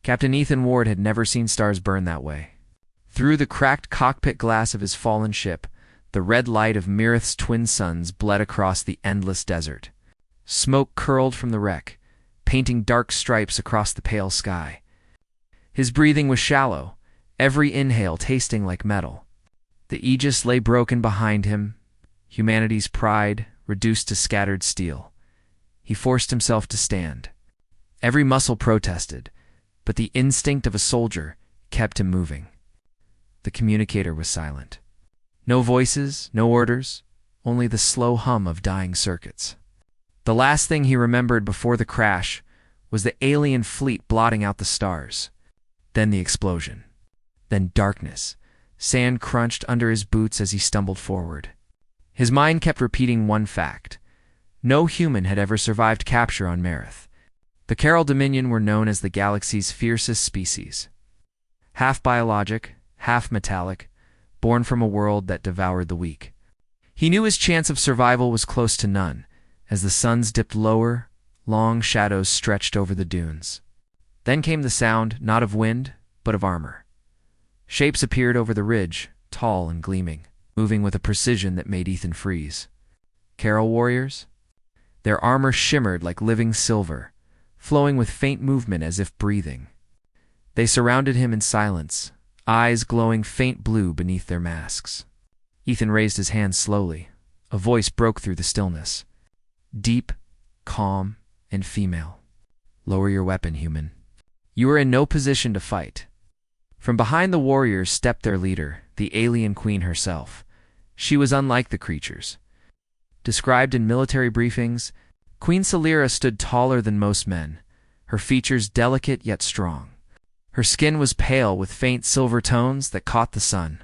Captain Ethan Ward had never seen stars burn that way. Through the cracked cockpit glass of his fallen ship, the red light of Mirith's twin suns bled across the endless desert. Smoke curled from the wreck, painting dark stripes across the pale sky. His breathing was shallow, every inhale tasting like metal. The Aegis lay broken behind him, humanity's pride reduced to scattered steel. He forced himself to stand. Every muscle protested, but the instinct of a soldier kept him moving. The communicator was silent. No voices, no orders, only the slow hum of dying circuits. The last thing he remembered before the crash was the alien fleet blotting out the stars. Then the explosion. Then darkness. Sand crunched under his boots as he stumbled forward. His mind kept repeating one fact. No human had ever survived capture on Mirith. The Carol Dominion were known as the galaxy's fiercest species. Half biologic, half metallic, born from a world that devoured the weak. He knew his chance of survival was close to none. As the suns dipped lower, long shadows stretched over the dunes. Then came the sound, not of wind, but of armor. Shapes appeared over the ridge, tall and gleaming, moving with a precision that made Ethan freeze. Carol warriors? Their armor shimmered like living silver, flowing with faint movement as if breathing. They surrounded him in silence, eyes glowing faint blue beneath their masks. Ethan raised his hand slowly. A voice broke through the stillness. Deep, calm, and female. Lower your weapon, human. You are in no position to fight. From behind the warriors stepped their leader, the alien queen herself. She was unlike the creatures. Described in military briefings, Queen Celera stood taller than most men, her features delicate yet strong. Her skin was pale with faint silver tones that caught the sun.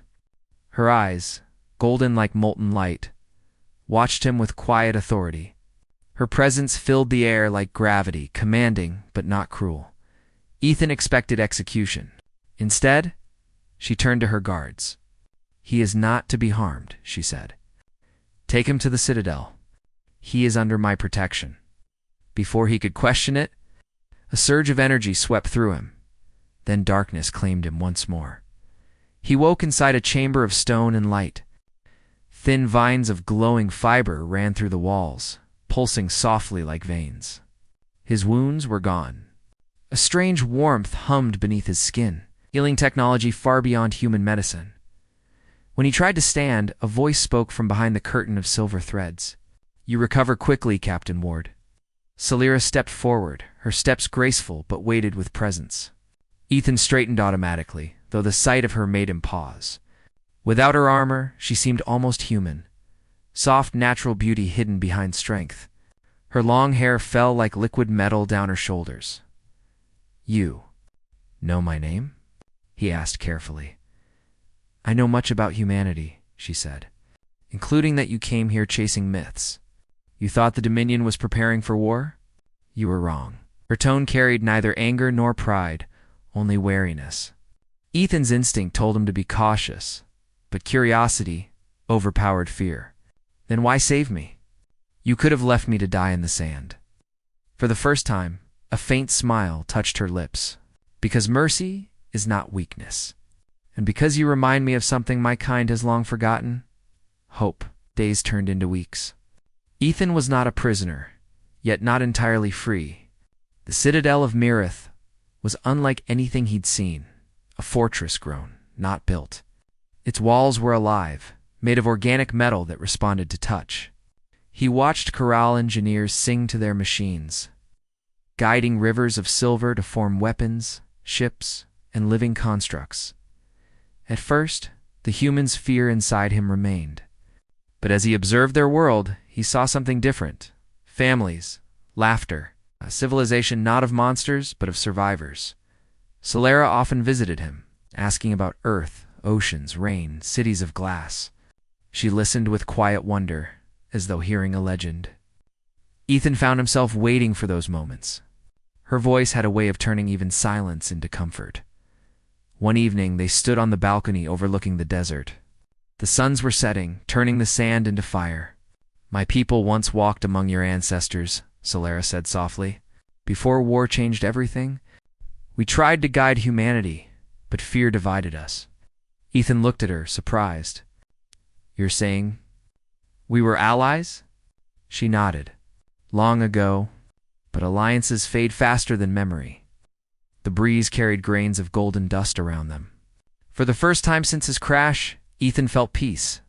Her eyes, golden like molten light, watched him with quiet authority. Her presence filled the air like gravity, commanding but not cruel. Ethan expected execution. Instead, she turned to her guards. He is not to be harmed, she said. Take him to the Citadel. He is under my protection. Before he could question it, a surge of energy swept through him. Then darkness claimed him once more. He woke inside a chamber of stone and light. Thin vines of glowing fiber ran through the walls, pulsing softly like veins. His wounds were gone. A strange warmth hummed beneath his skin, healing technology far beyond human medicine. When he tried to stand, a voice spoke from behind the curtain of silver threads. You recover quickly, Captain Ward. Celera stepped forward, her steps graceful but weighted with presence. Ethan straightened automatically, though the sight of her made him pause. Without her armor, she seemed almost human. Soft, natural beauty hidden behind strength. Her long hair fell like liquid metal down her shoulders. You know my name? He asked carefully. I know much about humanity, she said, including that you came here chasing myths. You thought the Dominion was preparing for war? You were wrong. Her tone carried neither anger nor pride, only wariness. Ethan's instinct told him to be cautious, but curiosity overpowered fear. Then why save me? You could have left me to die in the sand. For the first time, a faint smile touched her lips. Because mercy is not weakness. And because you remind me of something my kind has long forgotten, hope. Days turned into weeks. Ethan was not a prisoner, yet not entirely free. The Citadel of Mirith was unlike anything he'd seen, a fortress grown, not built. Its walls were alive, made of organic metal that responded to touch. He watched Corral engineers sing to their machines, guiding rivers of silver to form weapons, ships, and living constructs. At first, the human's fear inside him remained. But as he observed their world, he saw something different. Families, laughter, a civilization not of monsters, but of survivors. Celera often visited him, asking about Earth, oceans, rain, cities of glass. She listened with quiet wonder, as though hearing a legend. Ethan found himself waiting for those moments. Her voice had a way of turning even silence into comfort. One evening, they stood on the balcony overlooking the desert. The suns were setting, turning the sand into fire. My people once walked among your ancestors, Celera said softly. Before war changed everything, We tried to guide humanity, but fear divided us. Ethan looked at her, surprised. You're saying we were allies? She nodded. Long ago, but alliances fade faster than memory. The breeze carried grains of golden dust around them. For the first time since his crash, Ethan felt peace,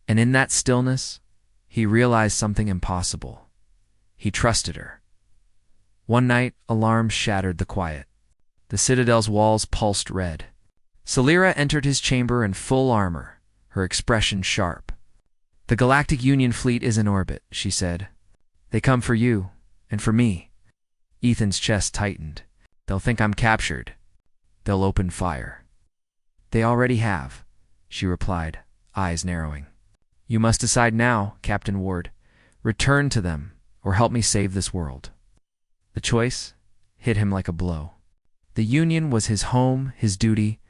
and in that stillness, he realized something impossible. He trusted her. One night, alarms shattered the quiet. The Citadel's walls pulsed red. Celera entered his chamber in full armor, her expression sharp. The Galactic Union fleet is in orbit, she said. They come for you, and for me. Ethan's chest tightened. They'll think I'm captured. They'll open fire. They already have, she replied, eyes narrowing. You must decide now, Captain Ward. Return to them, or help me save this world. The choice hit him like a blow. The Union was his home, his duty,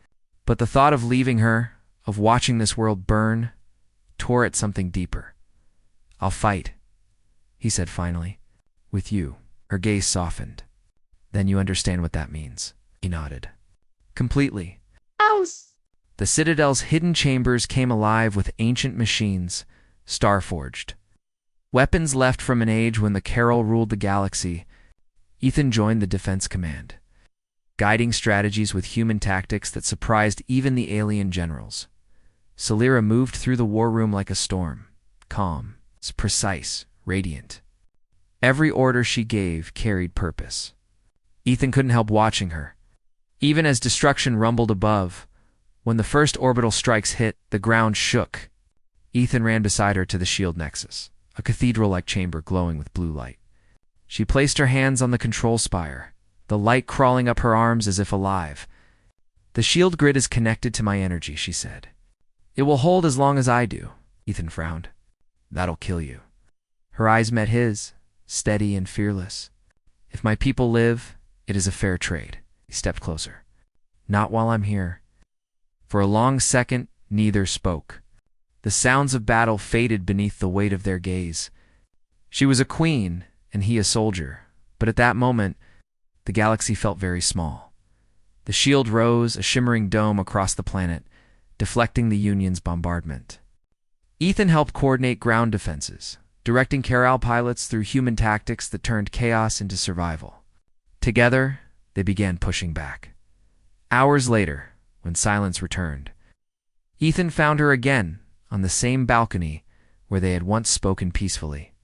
but the thought of leaving her, of watching this world burn, tore at something deeper. I'll fight, he said finally. With you. Her gaze softened. Then you understand what that means. He nodded. Completely. Ows! The Citadel's hidden chambers came alive with ancient machines, star-forged. Weapons left from an age when the Carol ruled the galaxy. Ethan joined the Defense Command, guiding strategies with human tactics that surprised even the alien generals. Celera moved through the war room like a storm, calm, precise, radiant. Every order she gave carried purpose. Ethan couldn't help watching her. Even as destruction rumbled above, when the first orbital strikes hit, the ground shook. Ethan ran beside her to the shield nexus, a cathedral-like chamber glowing with blue light. She placed her hands on the control spire, the light crawling up her arms as if alive. The shield grid is connected to my energy, she said. It will hold as long as I do. Ethan frowned. That'll kill you. Her eyes met his, steady and fearless. If my people live, it is a fair trade. He stepped closer. Not while I'm here. For a long second, neither spoke. The sounds of battle faded beneath the weight of their gaze. She was a queen, and he a soldier, but at that moment, the galaxy felt very small. The shield rose, a shimmering dome across the planet, deflecting the Union's bombardment. Ethan helped coordinate ground defenses, directing Caral pilots through human tactics that turned chaos into survival. Together, they began pushing back. Hours later, when silence returned, Ethan found her again on the same balcony where they had once spoken peacefully.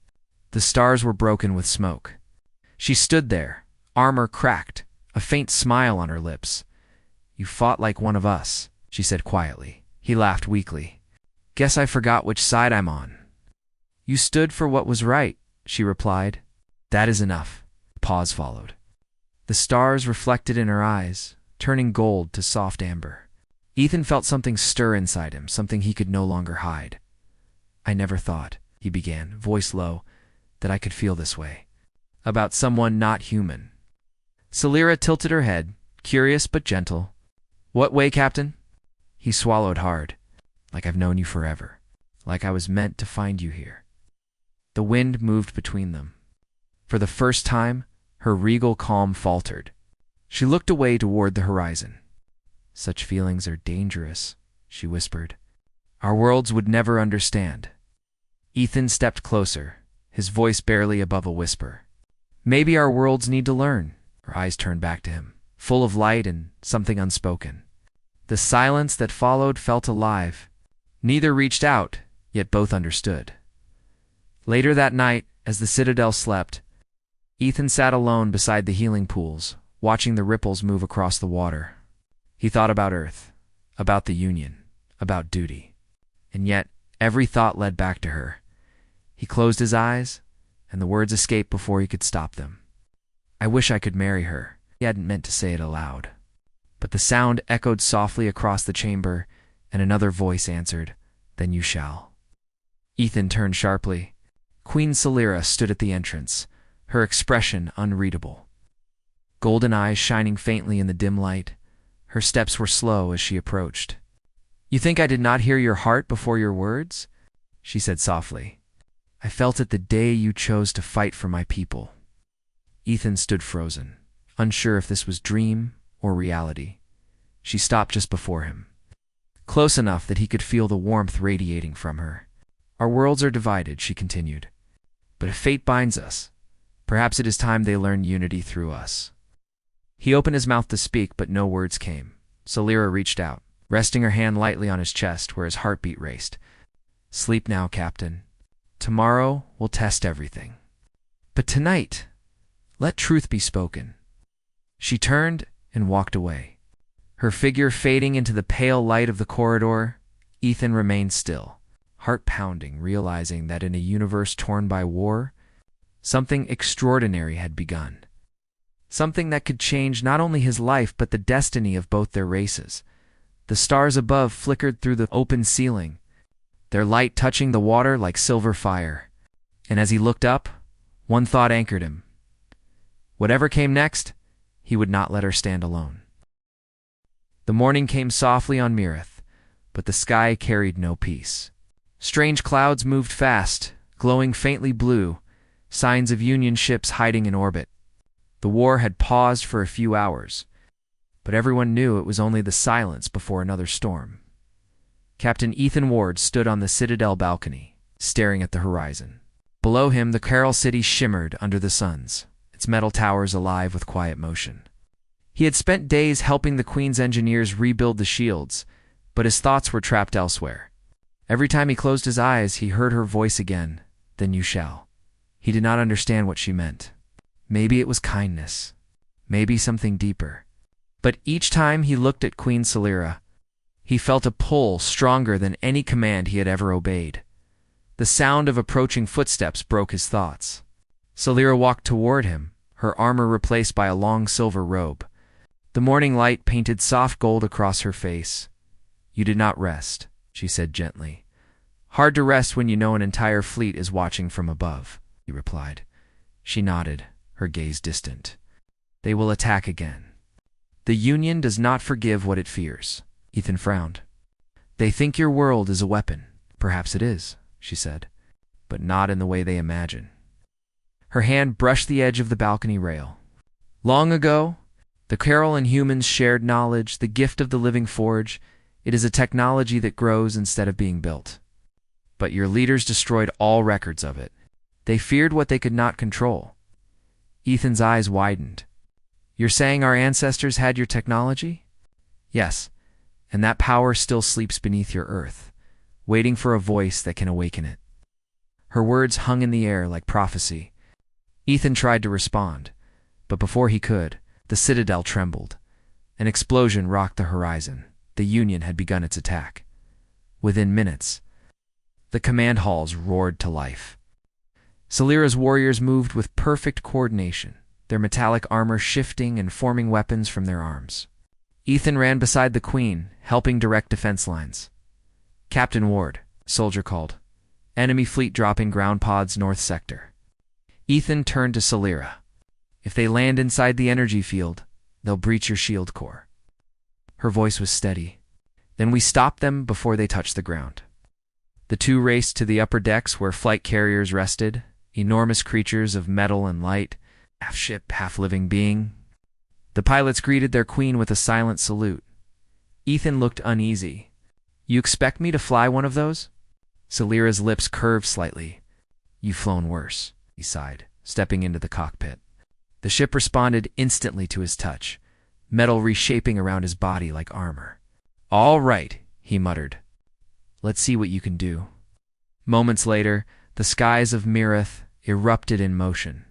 The stars were broken with smoke. She stood there, armor cracked, a faint smile on her lips. You fought like one of us, she said quietly. He laughed weakly. Guess I forgot which side I'm on. You stood for what was right, she replied. That is enough. Pause followed. The stars reflected in her eyes, turning gold to soft amber. Ethan felt something stir inside him, something he could no longer hide. I never thought, he began, voice low, that I could feel this way. About someone not human. Celera tilted her head, curious but gentle. What way, Captain? He swallowed hard. Like I've known you forever. Like I was meant to find you here. The wind moved between them. For the first time, her regal calm faltered. She looked away toward the horizon. Such feelings are dangerous, she whispered. Our worlds would never understand. Ethan stepped closer, his voice barely above a whisper. Maybe our worlds need to learn. Her eyes turned back to him, full of light and something unspoken. The silence that followed felt alive. Neither reached out, yet both understood. Later that night, as the Citadel slept, Ethan sat alone beside the healing pools, watching the ripples move across the water. He thought about Earth, about the Union, about duty. And yet, every thought led back to her. He closed his eyes, and the words escaped before he could stop them. I wish I could marry her. He hadn't meant to say it aloud. But the sound echoed softly across the chamber, and another voice answered, Then you shall. Ethan turned sharply. Queen Celera stood at the entrance, her expression unreadable. Golden eyes shining faintly in the dim light, her steps were slow as she approached. You think I did not hear your heart before your words? She said softly. I felt it the day you chose to fight for my people. Ethan stood frozen, unsure if this was dream or reality. She stopped just before him, close enough that he could feel the warmth radiating from her. Our worlds are divided, she continued. But if fate binds us, perhaps it is time they learn unity through us. He opened his mouth to speak, but no words came. Celira reached out, resting her hand lightly on his chest where his heartbeat raced. Sleep now, Captain. Tomorrow we'll test everything. But tonight, let truth be spoken. She turned and walked away. Her figure fading into the pale light of the corridor, Ethan remained still, heart pounding, realizing that in a universe torn by war, something extraordinary had begun. Something that could change not only his life but the destiny of both their races. The stars above flickered through the open ceiling, their light touching the water like silver fire. And as he looked up, one thought anchored him. Whatever came next, he would not let her stand alone. The morning came softly on Mirith, but the sky carried no peace. Strange clouds moved fast, glowing faintly blue, signs of Union ships hiding in orbit. The war had paused for a few hours, but everyone knew it was only the silence before another storm. Captain Ethan Ward stood on the Citadel balcony, staring at the horizon. Below him, the Carol City shimmered under the suns, its metal towers alive with quiet motion. He had spent days helping the Queen's engineers rebuild the shields, but his thoughts were trapped elsewhere. Every time he closed his eyes, he heard her voice again, "Then you shall." He did not understand what she meant. Maybe it was kindness, maybe something deeper. But each time he looked at Queen Celira, he felt a pull stronger than any command he had ever obeyed. The sound of approaching footsteps broke his thoughts. Celira walked toward him, her armor replaced by a long silver robe. The morning light painted soft gold across her face. "You did not rest," she said gently. "Hard to rest when you know an entire fleet is watching from above," he replied. She nodded, her gaze distant. "They will attack again. The Union does not forgive what it fears." Ethan frowned. "They think your world is a weapon." "Perhaps it is," she said, "but not in the way they imagine." Her hand brushed the edge of the balcony rail. "Long ago, the Carol and humans shared knowledge, the gift of the living forge. It is a technology that grows instead of being built. But your leaders destroyed all records of it. They feared what they could not control." Ethan's eyes widened. "You're saying our ancestors had your technology?" "Yes, and that power still sleeps beneath your earth, waiting for a voice that can awaken it." Her words hung in the air like prophecy. Ethan tried to respond, but before he could, the Citadel trembled. An explosion rocked the horizon. The Union had begun its attack. Within minutes, the command halls roared to life. Celira's warriors moved with perfect coordination, their metallic armor shifting and forming weapons from their arms. Ethan ran beside the Queen, helping direct defense lines. "Captain Ward," a soldier called. "Enemy fleet dropping ground pods north sector." Ethan turned to Celira. "If they land inside the energy field, they'll breach your shield core." Her voice was steady. "Then we stop them before they touch the ground." The two raced to the upper decks where flight carriers rested, enormous creatures of metal and light, half ship, half living being. The pilots greeted their queen with a silent salute. Ethan looked uneasy. "You expect me to fly one of those?" Celira's lips curved slightly. "You've flown worse," he sighed, stepping into the cockpit. The ship responded instantly to his touch, metal reshaping around his body like armor. "All right," he muttered. "Let's see what you can do." Moments later, the skies of Mirith erupted in motion.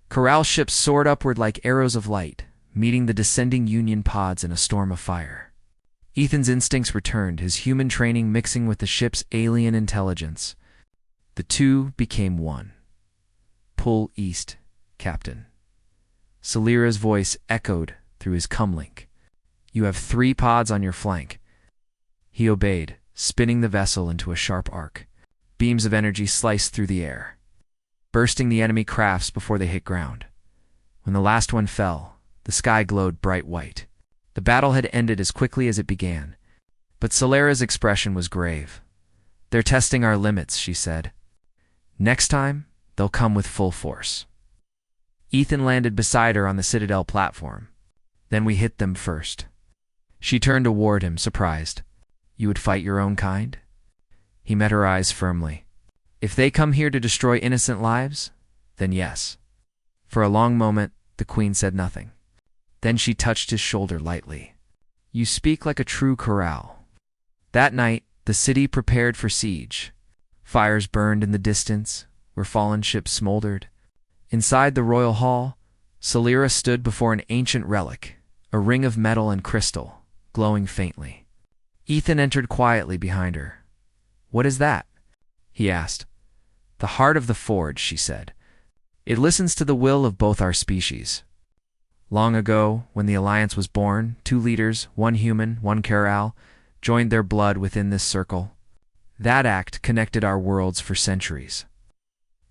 Corral ships soared upward like arrows of light, meeting the descending Union pods in a storm of fire. Ethan's instincts returned, his human training mixing with the ship's alien intelligence. The two became one. "Pull east, Captain." Celira's voice echoed through his comlink. "You have 3 pods on your flank." He obeyed, spinning the vessel into a sharp arc. Beams of energy sliced through the air, bursting the enemy crafts before they hit ground. When the last one fell, the sky glowed bright white. The battle had ended as quickly as it began, but Celira's expression was grave. "They're testing our limits," she said. "Next time, they'll come with full force." Ethan landed beside her on the Citadel platform. Then we hit them first. She turned toward him, surprised. You would fight your own kind? He met her eyes firmly. If they come here to destroy innocent lives, then yes. For a long moment, the queen said nothing. Then she touched his shoulder lightly. You speak like a true corral. That night, the city prepared for siege. Fires burned in the distance, where fallen ships smoldered. Inside the royal hall, Celira stood before an ancient relic, a ring of metal and crystal, glowing faintly. Ethan entered quietly behind her. What is that? He asked. The heart of the forge, she said. It listens to the will of both our species. Long ago, when the Alliance was born, 2 leaders, one human, one Caral, joined their blood within this circle. That act connected our worlds for centuries.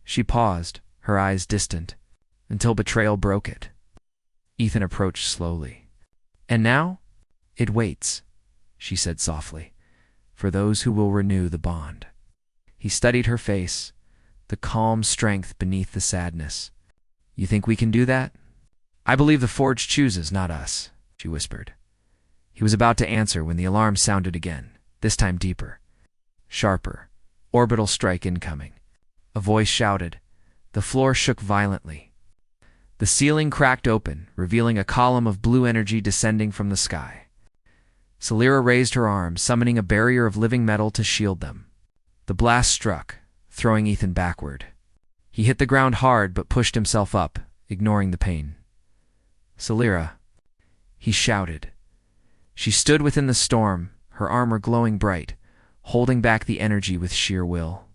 She paused, her eyes distant, until betrayal broke it. Ethan approached slowly. And now? It waits, she said softly, for those who will renew the bond. He studied her face, the calm strength beneath the sadness. You think we can do that? I believe the forge chooses, not us, she whispered. He was about to answer when the alarm sounded again, this time deeper. Sharper. Orbital strike incoming. A voice shouted. The floor shook violently. The ceiling cracked open, revealing a column of blue energy descending from the sky. Celira raised her arm, summoning a barrier of living metal to shield them. The blast struck, throwing Ethan backward. He hit the ground hard but pushed himself up, ignoring the pain. Celira, he shouted. She stood within the storm, her armor glowing bright, holding back the energy with sheer will.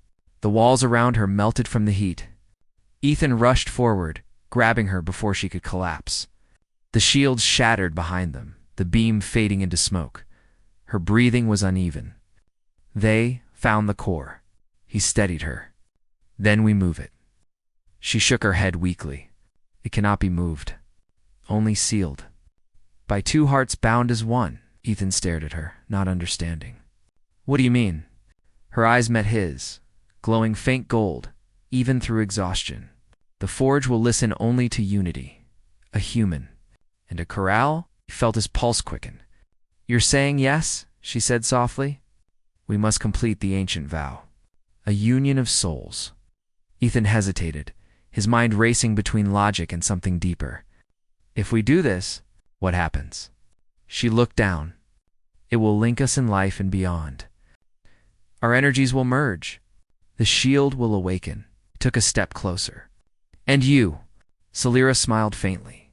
The walls around her melted from the heat. Ethan rushed forward, grabbing her before she could collapse. The shields shattered behind them, the beam fading into smoke. Her breathing was uneven. They found the core. He steadied her. Then we move it. She shook her head weakly. It cannot be moved. Only sealed. By 2 hearts bound as one. Ethan stared at her, not understanding. What do you mean? Her eyes met his, glowing faint gold, even through exhaustion. The forge will listen only to unity. A human. And a corral? He felt his pulse quicken. You're saying yes? She said softly. We must complete the ancient vow. A union of souls. Ethan hesitated, his mind racing between logic and something deeper. If we do this, what happens? She looked down. It will link us in life and beyond. Our energies will merge. The shield will awaken. He took a step closer. And you? Celira smiled faintly.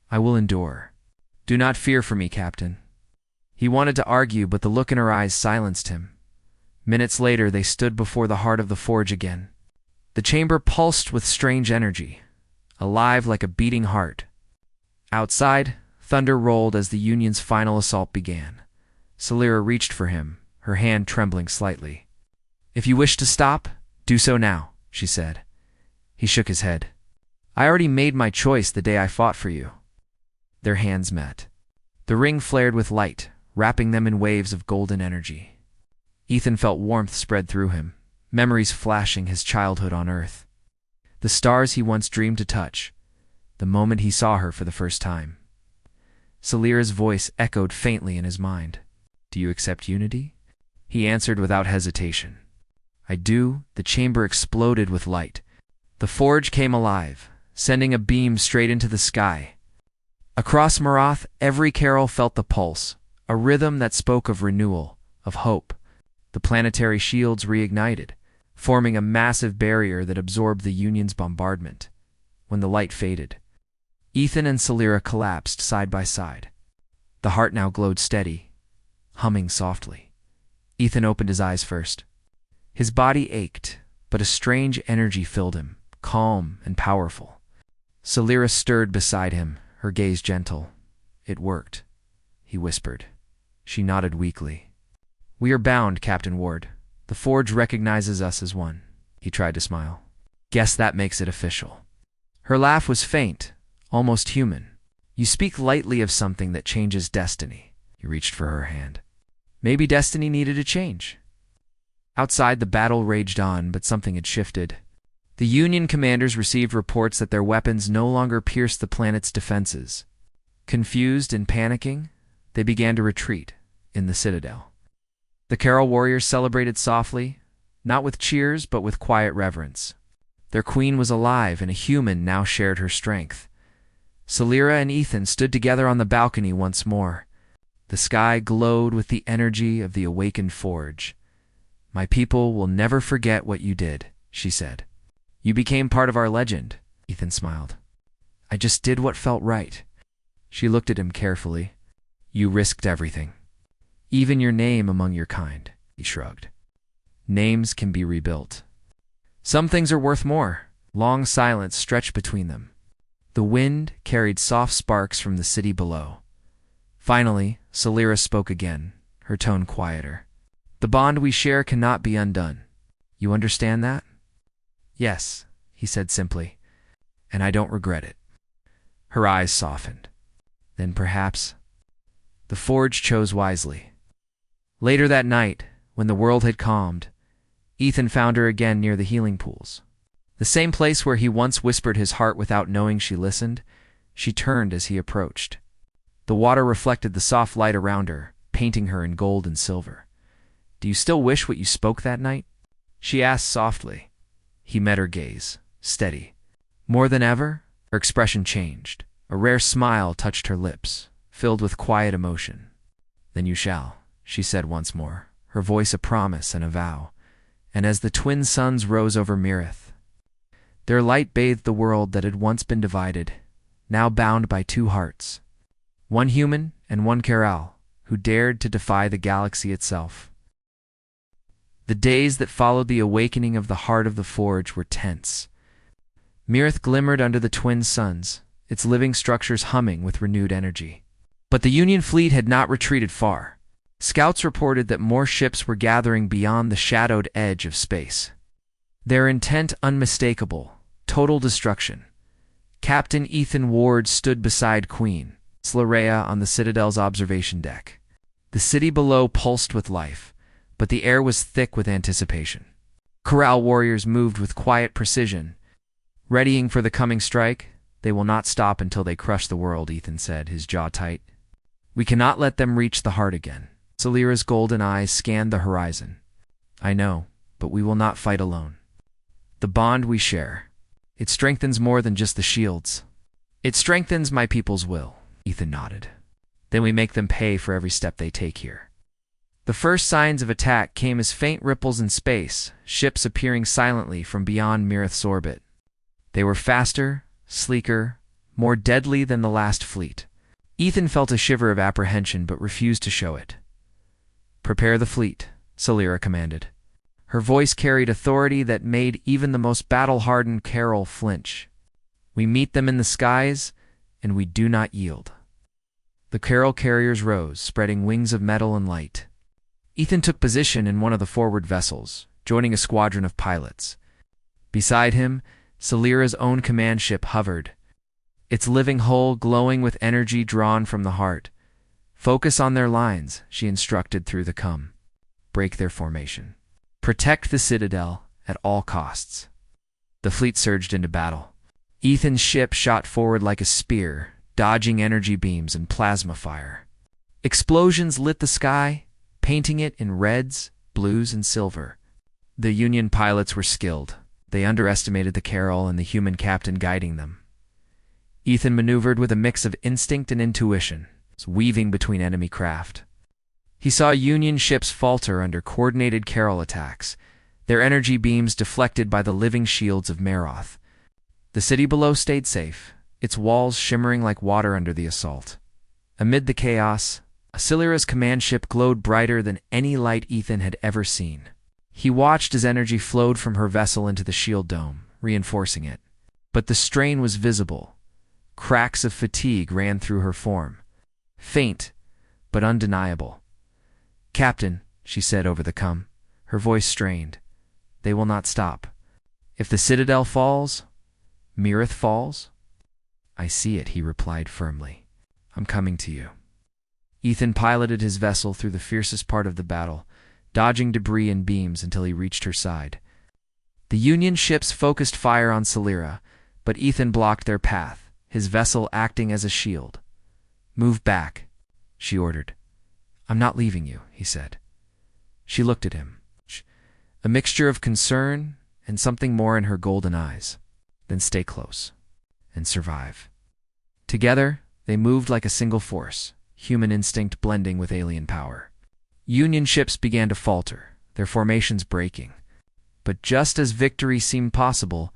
I will endure. Do not fear for me, Captain. He wanted to argue, but the look in her eyes silenced him. Minutes later, they stood before the heart of the forge again. The chamber pulsed with strange energy, alive like a beating heart. Outside, thunder rolled as the Union's final assault began. Celira reached for him, her hand trembling slightly. If you wish to stop, do so now, she said. He shook his head. I already made my choice the day I fought for you. Their hands met. The ring flared with light, wrapping them in waves of golden energy. Ethan felt warmth spread through him, memories flashing his childhood on Earth. The stars he once dreamed to touch, the moment he saw her for the first time. Celira's voice echoed faintly in his mind. Do you accept unity? He answered without hesitation. I do. The chamber exploded with light. The forge came alive, sending a beam straight into the sky. Across Marath, every carol felt the pulse, a rhythm that spoke of renewal, of hope. The planetary shields reignited, forming a massive barrier that absorbed the Union's bombardment. When the light faded, Ethan and Celira collapsed side by side. The heart now glowed steady, humming softly. Ethan opened his eyes first. His body ached, but a strange energy filled him, calm and powerful. Celira stirred beside him, her gaze gentle. It worked, he whispered. She nodded weakly. We are bound, Captain Ward. The forge recognizes us as one. He tried to smile. Guess that makes it official. Her laugh was faint, almost human. You speak lightly of something that changes destiny. He reached for her hand. Maybe destiny needed a change. Outside, the battle raged on, but something had shifted. The Union commanders received reports that their weapons no longer pierced the planet's defenses. Confused and panicking, they began to retreat in the citadel. The Carol warriors celebrated softly, not with cheers but with quiet reverence. Their queen was alive, and a human now shared her strength. Celira and Ethan stood together on the balcony once more. The sky glowed with the energy of the awakened forge. "My people will never forget what you did," she said. "You became part of our legend," Ethan smiled. "I just did what felt right." She looked at him carefully. "You risked everything. Even your name among your kind," he shrugged. "Names can be rebuilt. Some things are worth more." Long silence stretched between them. The wind carried soft sparks from the city below. Finally, Celira spoke again, her tone quieter. "The bond we share cannot be undone. You understand that?" "Yes," he said simply, "and I don't regret it." Her eyes softened. Then perhaps the forge chose wisely. Later that night, when the world had calmed, Ethan found her again near the healing pools. The same place where he once whispered his heart without knowing she listened. She turned as he approached. The water reflected the soft light around her, painting her in gold and silver. "Do you still wish what you spoke that night?" she asked softly. He met her gaze, steady. More than ever, her expression changed. A rare smile touched her lips, filled with quiet emotion. "Then you shall," she said once more, her voice a promise and a vow. And as the twin suns rose over Mirith, their light bathed the world that had once been divided, now bound by two hearts, one human and one Caral, who dared to defy the galaxy itself. The days that followed the awakening of the heart of the forge were tense. Mirith glimmered under the twin suns, its living structures humming with renewed energy. But the Union fleet had not retreated far. Scouts reported that more ships were gathering beyond the shadowed edge of space. Their intent unmistakable: total destruction. Captain Ethan Ward stood beside Queen Slarea on the Citadel's observation deck. The city below pulsed with life, but the air was thick with anticipation. Corral warriors moved with quiet precision, readying for the coming strike. "They will not stop until they crush the world," Ethan said, his jaw tight. "We cannot let them reach the heart again." Celira's golden eyes scanned the horizon. "I know, but we will not fight alone. The bond we share, it strengthens more than just the shields. It strengthens my people's will." Ethan nodded. "Then we make them pay for every step they take here." The first signs of attack came as faint ripples in space, ships appearing silently from beyond Mirith's orbit. They were faster, sleeker, more deadly than the last fleet. Ethan felt a shiver of apprehension but refused to show it. "Prepare the fleet," Celira commanded. Her voice carried authority that made even the most battle-hardened Carol flinch. "We meet them in the skies, and we do not yield." The Carol carriers rose, spreading wings of metal and light. Ethan took position in one of the forward vessels, joining a squadron of pilots. Beside him, Celira's own command ship hovered, its living hull glowing with energy drawn from the heart. "Focus on their lines," she instructed through the cum. "Break their formation. Protect the Citadel at all costs." The fleet surged into battle. Ethan's ship shot forward like a spear, dodging energy beams and plasma fire. Explosions lit the sky, painting it in reds, blues, and silver. The Union pilots were skilled. They underestimated the Carol and the human captain guiding them. Ethan maneuvered with a mix of instinct and intuition, weaving between enemy craft. He saw Union ships falter under coordinated Carol attacks, their energy beams deflected by the living shields of Meroth. The city below stayed safe, its walls shimmering like water under the assault. Amid the chaos, Celira's command ship glowed brighter than any light Ethan had ever seen. He watched as energy flowed from her vessel into the shield dome, reinforcing it. But the strain was visible. Cracks of fatigue ran through her form. Faint, but undeniable. "Captain," she said over the cum, her voice strained, "they will not stop. If the Citadel falls, Mirith falls." "I see it," he replied firmly. "I'm coming to you." Ethan piloted his vessel through the fiercest part of the battle, dodging debris and beams until he reached her side. The Union ships focused fire on Celira, but Ethan blocked their path, his vessel acting as a shield. Move back, she ordered. I'm not leaving you, he said. She looked at him, a mixture of concern and something more in her golden eyes. Then stay close and survive. Together, they moved like a single force, human instinct blending with alien power. Union ships began to falter, their formations breaking. But just as victory seemed possible,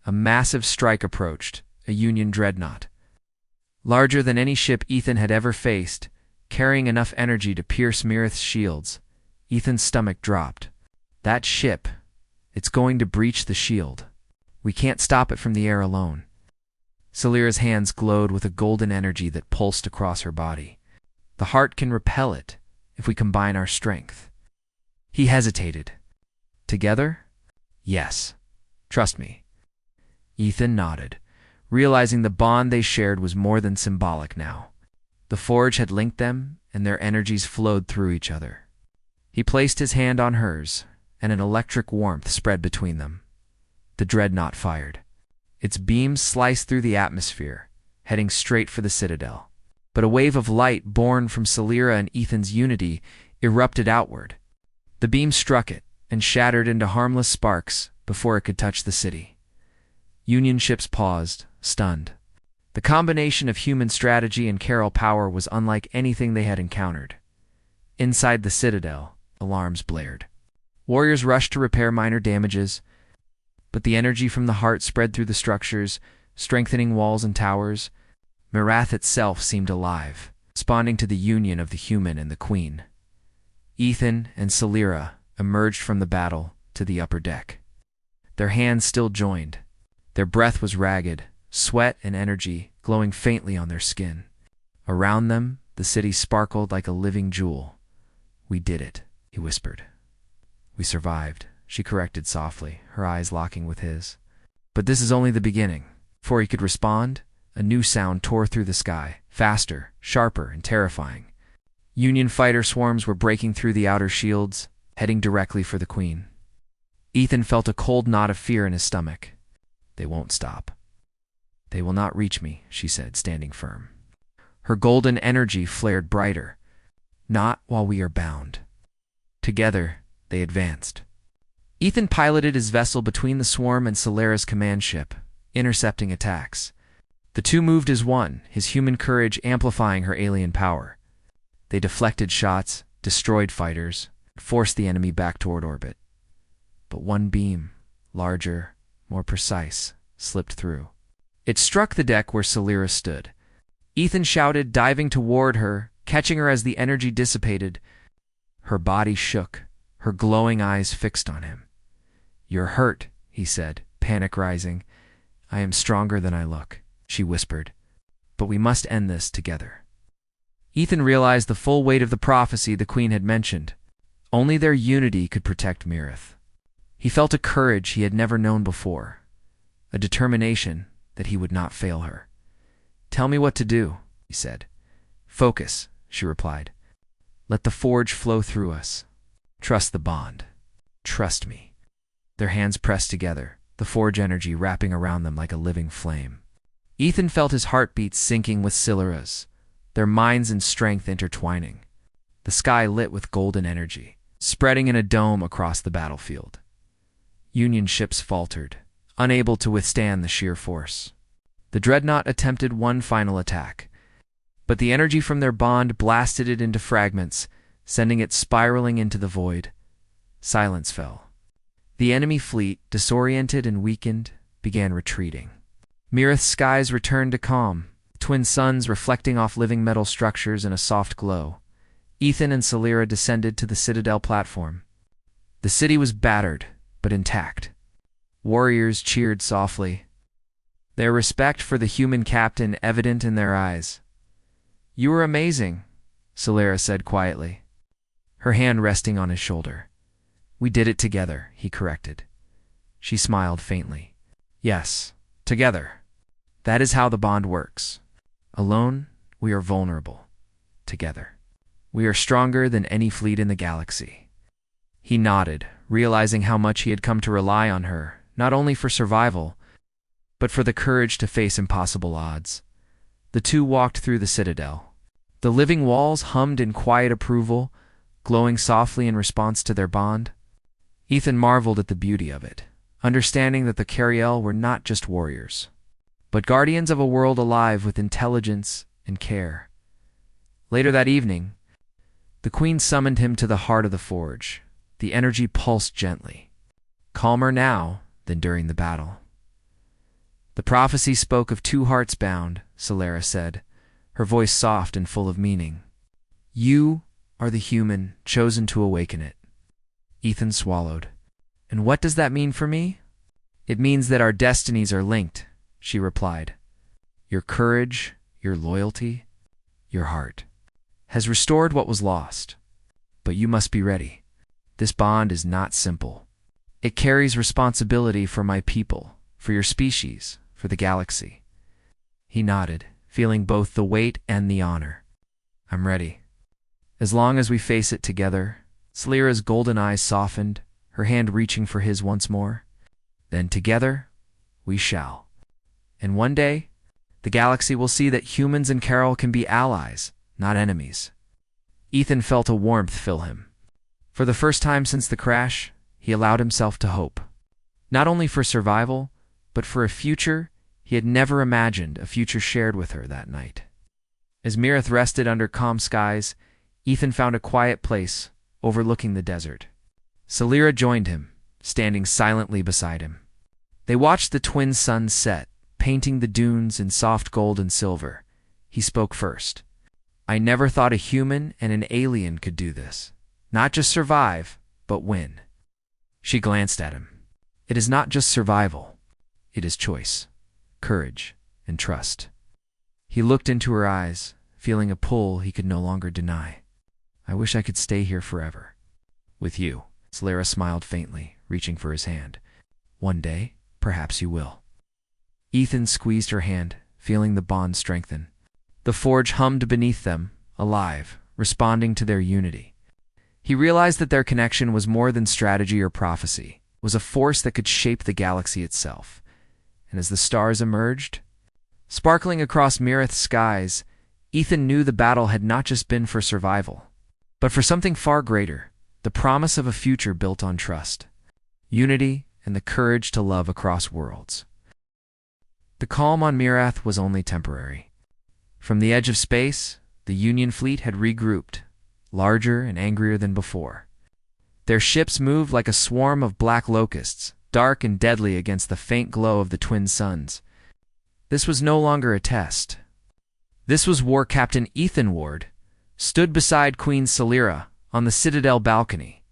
a massive strike approached, a Union dreadnought. Larger than any ship Ethan had ever faced, carrying enough energy to pierce Mirith's shields, Ethan's stomach dropped. That ship, it's going to breach the shield. We can't stop it from the air alone. Salira's hands glowed with a golden energy that pulsed across her body. The heart can repel it if we combine our strength. He hesitated. Together? Yes. Trust me. Ethan nodded, realizing the bond they shared was more than symbolic now. The forge had linked them, and their energies flowed through each other. He placed his hand on hers, and an electric warmth spread between them. The dreadnought fired. Its beams sliced through the atmosphere, heading straight for the citadel. But a wave of light born from Salira and Ethan's unity erupted outward. The beam struck it and shattered into harmless sparks before it could touch the city. Union ships paused, stunned. The combination of human strategy and Carol power was unlike anything they had encountered. Inside the citadel, alarms blared. Warriors rushed to repair minor damages, but the energy from the heart spread through the structures, strengthening walls and towers. Mirath itself seemed alive, responding to the union of the human and the queen. Ethan and Salira emerged from the battle to the upper deck. Their hands still joined. Their breath was ragged, sweat and energy glowing faintly on their skin. Around them, the city sparkled like a living jewel. We did it, he whispered. We survived, she corrected softly, her eyes locking with his. But this is only the beginning. Before he could respond, a new sound tore through the sky, faster, sharper, and terrifying. Union fighter swarms were breaking through the outer shields, heading directly for the queen. Ethan felt a cold knot of fear in his stomach. They won't stop. They will not reach me, she said, standing firm. Her golden energy flared brighter. Not while we are bound. Together, they advanced. Ethan piloted his vessel between the swarm and Salira's command ship, intercepting attacks. The two moved as one, his human courage amplifying her alien power. They deflected shots, destroyed fighters, forced the enemy back toward orbit. But one beam, larger, more precise, slipped through. It struck the deck where Salira stood. Ethan shouted, diving toward her, catching her as the energy dissipated. Her body shook, her glowing eyes fixed on him. You're hurt, he said, panic rising. I am stronger than I look, she whispered. But we must end this together. Ethan realized the full weight of the prophecy the queen had mentioned. Only their unity could protect Mirith. He felt a courage he had never known before, a determination that he would not fail her. Tell me what to do, he said. Focus, she replied. Let the forge flow through us. Trust the bond. Trust me. Their hands pressed together, the forge energy wrapping around them like a living flame. Ethan felt his heartbeat syncing with Salira's, their minds and strength intertwining. The sky lit with golden energy, spreading in a dome across the battlefield. Union ships faltered, unable to withstand the sheer force. The dreadnought attempted one final attack, but the energy from their bond blasted it into fragments, sending it spiraling into the void. Silence fell. The enemy fleet, disoriented and weakened, began retreating. Mirith's skies returned to calm, twin suns reflecting off living metal structures in a soft glow. Ethan and Salira descended to the citadel platform. The city was battered, but intact. Warriors cheered softly, their respect for the human captain evident in their eyes. You were amazing, Salira said quietly, her hand resting on his shoulder. We did it together, he corrected. She smiled faintly. Yes, together. That is how the bond works. Alone, we are vulnerable. Together, we are stronger than any fleet in the galaxy. He nodded, realizing how much he had come to rely on her, not only for survival, but for the courage to face impossible odds. The two walked through the citadel, The living walls hummed in quiet approval, glowing softly in response to their bond. Ethan marveled at the beauty of it, understanding that the Cariel were not just warriors, but guardians of a world alive with intelligence and care. Later that evening, the Queen summoned him to the heart of the forge. The energy pulsed gently, calmer now than during the battle. The prophecy spoke of two hearts bound, Solera said, her voice soft and full of meaning. You are the human chosen to awaken it. Ethan swallowed. And what does that mean for me? It means that our destinies are linked, she replied. Your courage, your loyalty, your heart has restored what was lost. But you must be ready. This bond is not simple. It carries responsibility for my people, for your species, for the galaxy. He nodded, feeling both the weight and the honor. I'm ready. As long as we face it together. Solera's golden eyes softened, her hand reaching for his once more. Then together, we shall. And one day, the galaxy will see that humans and Carol can be allies, not enemies. Ethan felt a warmth fill him. For the first time since the crash, he allowed himself to hope. Not only for survival, but for a future he had never imagined, a future shared with her that night. As Mirith rested under calm skies, Ethan found a quiet place overlooking the desert. Solera joined him, standing silently beside him. They watched the twin suns set, painting the dunes in soft gold and silver. He spoke first. I never thought a human and an alien could do this. Not just survive, but win. She glanced at him. It is not just survival. It is choice, courage, and trust. He looked into her eyes, feeling a pull he could no longer deny. I wish I could stay here forever. With you. Solera smiled faintly, reaching for his hand. One day, perhaps you will. Ethan squeezed her hand, feeling the bond strengthen. The forge hummed beneath them, alive, responding to their unity. He realized that their connection was more than strategy or prophecy, was a force that could shape the galaxy itself. And as the stars emerged, sparkling across Mirith's skies, Ethan knew the battle had not just been for survival, but for something far greater, the promise of a future built on trust, unity, and the courage to love across worlds. The calm on Mirath was only temporary. From the edge of space, the Union fleet had regrouped, larger and angrier than before. Their ships moved like a swarm of black locusts, dark and deadly against the faint glow of the twin suns. This was no longer a test. This was War Captain Ethan Ward, stood beside Queen Solera on the Citadel balcony,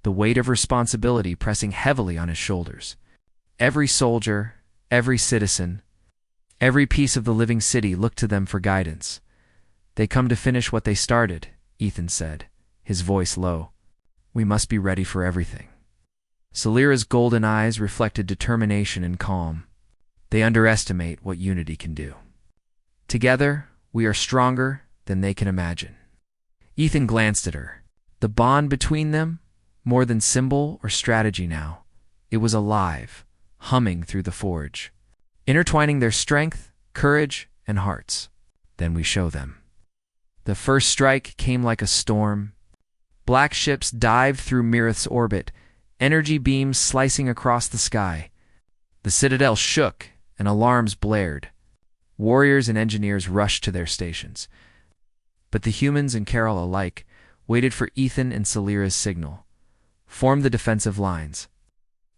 the weight of responsibility pressing heavily on his shoulders. Every soldier, every citizen, every piece of the living city looked to them for guidance. They come to finish what they started, Ethan said, his voice low. We must be ready for everything. Solera's golden eyes reflected determination and calm. They underestimate what unity can do. Together, we are stronger than they can imagine. Ethan glanced at her. The bond between them, more than symbol or strategy now, it was alive, humming through the forge, intertwining their strength, courage, and hearts. Then we show them. The first strike came like a storm. Black ships dived through Mirith's orbit, energy beams slicing across the sky. The Citadel shook, and alarms blared. Warriors and engineers rushed to their stations. But the humans and Carol alike waited for Ethan and Solera's signal. Form the defensive lines.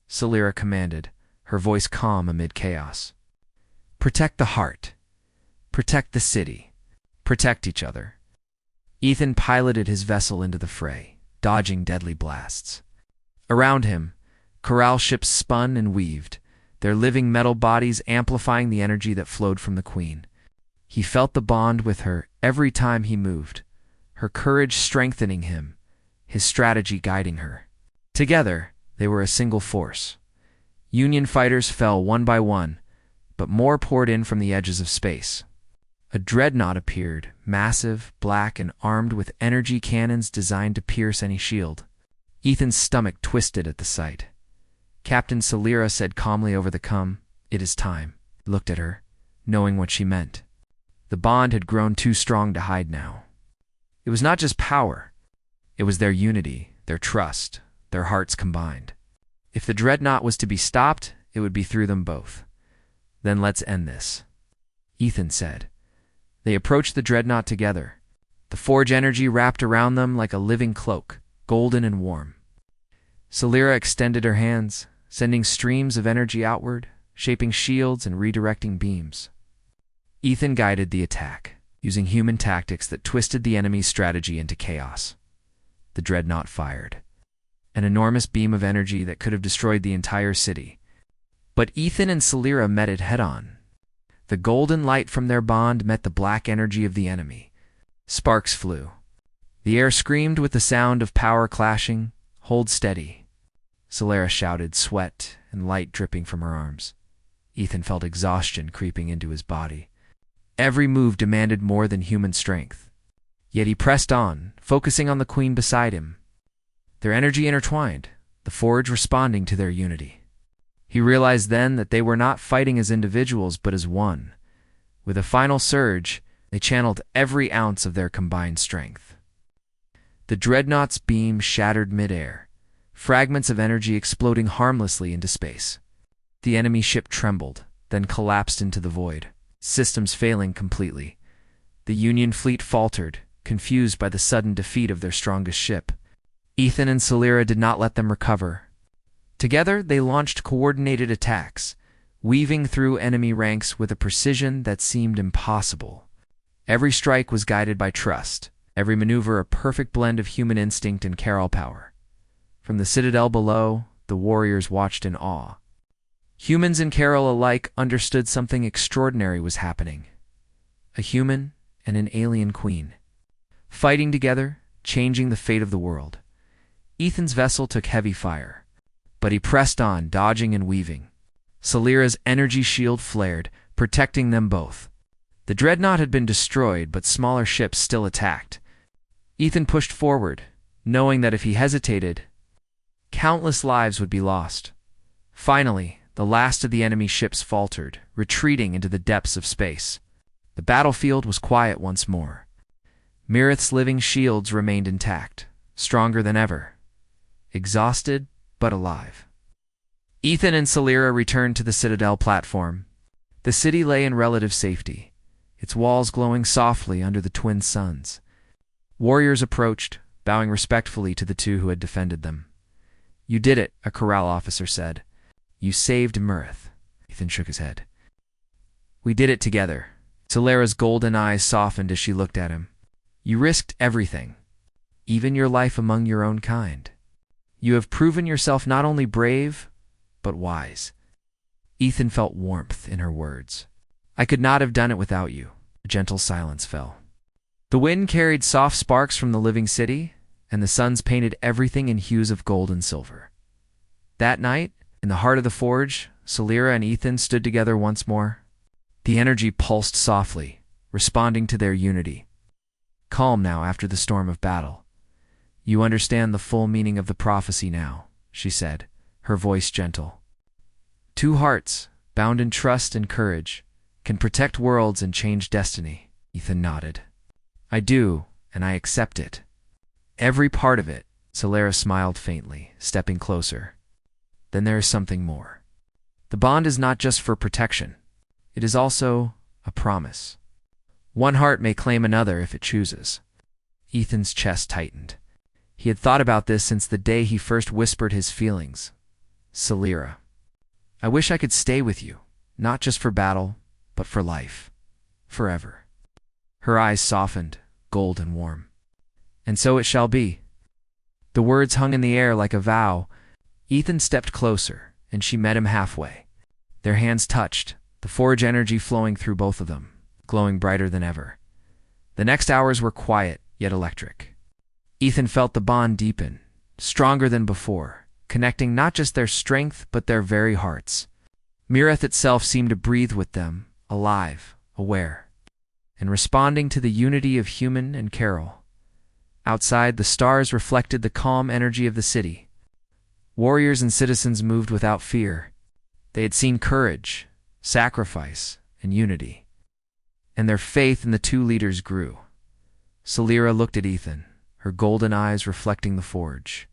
Solera commanded, her voice calm amid chaos. Protect the heart. Protect the city. Protect each other. Ethan piloted his vessel into the fray, dodging deadly blasts. Around him, corral ships spun and weaved, their living metal bodies amplifying the energy that flowed from the Queen. He felt the bond with her every time he moved, her courage strengthening him, his strategy guiding her. Together, they were a single force. Union fighters fell one by one, but more poured in from the edges of space. A dreadnought appeared, massive, black, and armed with energy cannons designed to pierce any shield. Ethan's stomach twisted at the sight. Captain Solera said calmly over the com, "It is time." He looked at her, knowing what she meant. The bond had grown too strong to hide now. It was not just power. It was their unity, their trust, their hearts combined. If the dreadnought was to be stopped, it would be through them both. Then let's end this, Ethan said. They approached the dreadnought together, the forge energy wrapped around them like a living cloak, golden and warm. Celira extended her hands, sending streams of energy outward, shaping shields and redirecting beams. Ethan guided the attack, using human tactics that twisted the enemy's strategy into chaos. The dreadnought fired, an enormous beam of energy that could have destroyed the entire city. But Ethan and Celira met it head-on. The golden light from their bond met the black energy of the enemy. Sparks flew. The air screamed with the sound of power clashing. Hold steady, Celira shouted, sweat and light dripping from her arms. Ethan felt exhaustion creeping into his body. Every move demanded more than human strength. Yet he pressed on, focusing on the queen beside him. Their energy intertwined, the forge responding to their unity. He realized then that they were not fighting as individuals, but as one. With a final surge, they channeled every ounce of their combined strength. The dreadnought's beam shattered midair, fragments of energy exploding harmlessly into space. The enemy ship trembled, then collapsed into the void, systems failing completely. The Union fleet faltered, confused by the sudden defeat of their strongest ship. Ethan and Celira did not let them recover. Together, they launched coordinated attacks, weaving through enemy ranks with a precision that seemed impossible. Every strike was guided by trust, every maneuver a perfect blend of human instinct and Carol power. From the citadel below, the warriors watched in awe. Humans and Carol alike understood something extraordinary was happening. A human and an alien queen, fighting together, changing the fate of the world. Ethan's vessel took heavy fire, but he pressed on, dodging and weaving. Celira's energy shield flared, protecting them both. The dreadnought had been destroyed, but smaller ships still attacked. Ethan pushed forward, knowing that if he hesitated, countless lives would be lost. Finally, the last of the enemy ships faltered, retreating into the depths of space. The battlefield was quiet once more. Mirith's living shields remained intact, stronger than ever. Exhausted, but alive. Ethan and Celira returned to the Citadel platform. The city lay in relative safety, its walls glowing softly under the twin suns. Warriors approached, bowing respectfully to the two who had defended them. "You did it," a corral officer said. "You saved Mirith." Ethan shook his head. "We did it together." Celira's golden eyes softened as she looked at him. "You risked everything, even your life among your own kind. You have proven yourself not only brave, but wise." Ethan felt warmth in her words. "I could not have done it without you." A gentle silence fell. The wind carried soft sparks from the living city, and the suns painted everything in hues of gold and silver. That night, in the heart of the forge, Celira and Ethan stood together once more. The energy pulsed softly, responding to their unity. Calm now after the storm of battle. "You understand the full meaning of the prophecy now," she said, her voice gentle. "Two hearts, bound in trust and courage, can protect worlds and change destiny." Ethan nodded. "I do, and I accept it. Every part of it." Celira smiled faintly, stepping closer. "Then there is something more. The bond is not just for protection. It is also a promise. One heart may claim another if it chooses." Ethan's chest tightened. He had thought about this since the day he first whispered his feelings. "Celira, I wish I could stay with you, not just for battle, but for life. Forever." Her eyes softened, gold and warm. "And so it shall be." The words hung in the air like a vow. Ethan stepped closer, and she met him halfway. Their hands touched, the forge energy flowing through both of them, glowing brighter than ever. The next hours were quiet, yet electric. Ethan felt the bond deepen, stronger than before, connecting not just their strength, but their very hearts. Mirith itself seemed to breathe with them, alive, aware, and responding to the unity of human and Carol. Outside, the stars reflected the calm energy of the city. Warriors and citizens moved without fear. They had seen courage, sacrifice, and unity, and their faith in the two leaders grew. Celira looked at Ethan, her golden eyes reflecting the forge.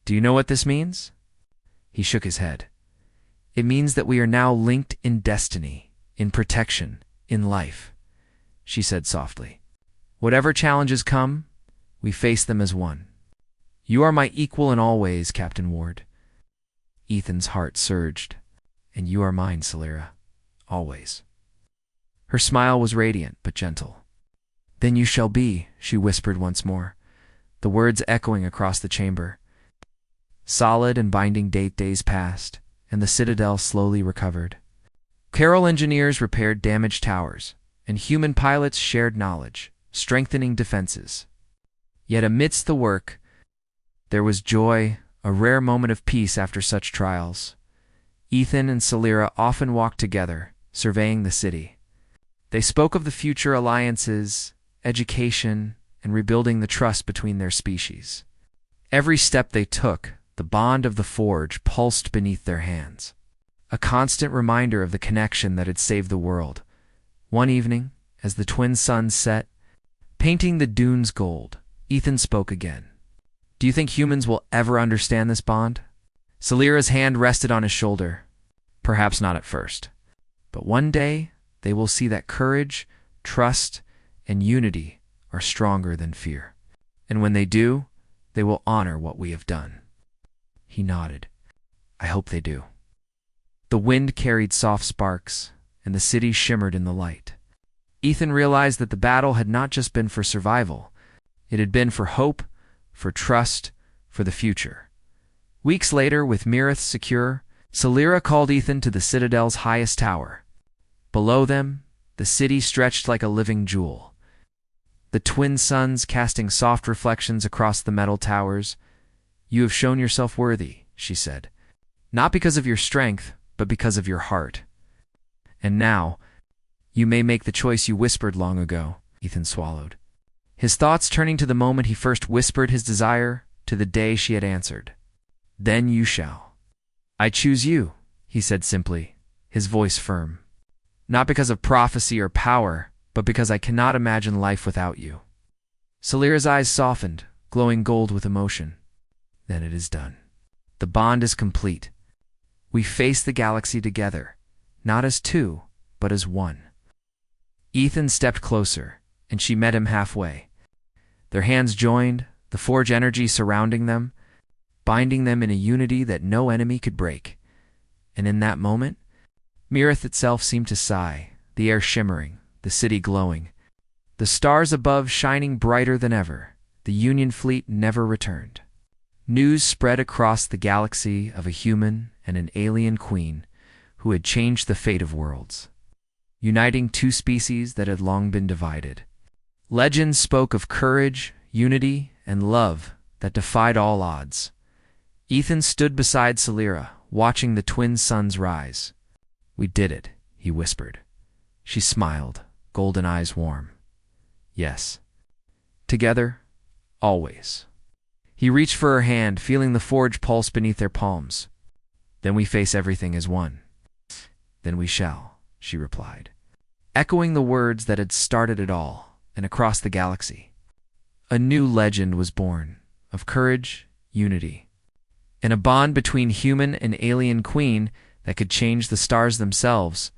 "Do you know what this means?" He shook his head. "It means that we are now linked in destiny, in protection, in life," she said softly. "Whatever challenges come, we face them as one. You are my equal in all ways, Captain Ward." Ethan's heart surged. "And you are mine, Celira. Always." Her smile was radiant but gentle. "Then you shall be," she whispered once more, the words echoing across the chamber. Solid and binding days passed, and the citadel slowly recovered. Carol engineers repaired damaged towers, and human pilots shared knowledge, strengthening defenses. Yet amidst the work, there was joy, a rare moment of peace after such trials. Ethan and Celira often walked together, surveying the city. They spoke of the future alliances, education, and rebuilding the trust between their species. Every step they took, the bond of the forge pulsed beneath their hands, a constant reminder of the connection that had saved the world. One evening, as the twin suns set, painting the dunes gold, Ethan spoke again. "Do you think humans will ever understand this bond?" Celira's hand rested on his shoulder. "Perhaps not at first. But one day, they will see that courage, trust, and unity are stronger than fear. And when they do, they will honor what we have done." He nodded. "I hope they do." The wind carried soft sparks, and the city shimmered in the light. Ethan realized that the battle had not just been for survival. It had been for hope, for trust, for the future. Weeks later, with Mirith secure, Celira called Ethan to the citadel's highest tower. Below them, the city stretched like a living jewel, the twin suns casting soft reflections across the metal towers. "You have shown yourself worthy," she said, "not because of your strength, but because of your heart. And now, you may make the choice you whispered long ago." Ethan swallowed, his thoughts turning to the moment he first whispered his desire, to the day she had answered. "Then you shall." "I choose you," he said simply, his voice firm. "Not because of prophecy or power, but because I cannot imagine life without you." Celira's eyes softened, glowing gold with emotion. "Then it is done. The bond is complete. We face the galaxy together, not as two, but as one." Ethan stepped closer, and she met him halfway. Their hands joined, the forge energy surrounding them, binding them in a unity that no enemy could break. And in that moment, Mirith itself seemed to sigh, the air shimmering, the city glowing, the stars above shining brighter than ever. The Union fleet never returned. News spread across the galaxy of a human and an alien queen who had changed the fate of worlds, uniting two species that had long been divided. Legends spoke of courage, unity, and love that defied all odds. Ethan stood beside Celira, watching the twin suns rise. "We did it," he whispered. She smiled, golden eyes warm. "Yes. Together, always." He reached for her hand, feeling the forge pulse beneath their palms. "Then we face everything as one." "Then we shall," she replied, echoing the words that had started it all, and across the galaxy, a new legend was born, of courage, unity, and a bond between human and alien queen that could change the stars themselves.